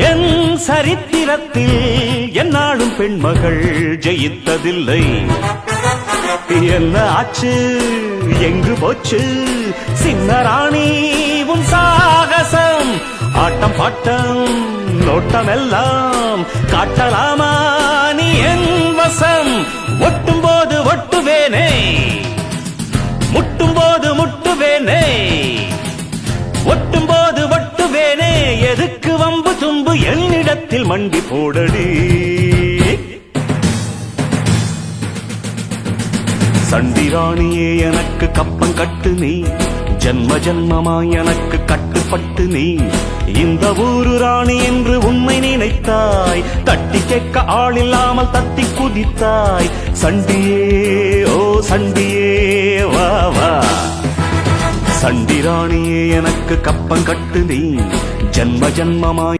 என் சரித்திரத்தில் என்னாலும் பெண்மகள் ஜெயித்ததில்லை. என்ன ஆச்சு, எங்கு போச்சு சின்ன ராணி உன் சாகசம்? ஆட்டம் பாட்டம் நோட்டம் எல்லாம் காட்டலாமா நீ என் வசம்? ஒட்டும் போது ஒட்டுவேனே, முட்டும் போது முட்டுவேனே, ஒட்டும் போது ஒட்டுவேனே. எதுக்கு வம்பு தும்பு என்னிடத்தில் மண்டி போடடி. சண்டிராணியே எனக்கு கப்பம் கட்டு நீ, ஜன்ம ஜன்மமாய் எனக்கு கட்டுப்பட்டு நீ. இந்த ஊரு ராணி என்று உண்மை நினைத்தாய், தட்டி கேட்க ஆள் இல்லாமல் தத்தி குதித்தாய். சண்டியே ஓ சண்டியே வா வா. சண்டிராணியே எனக்கு கப்பம் கட்டு நீ, ஜன்ம ஜன்மமாய்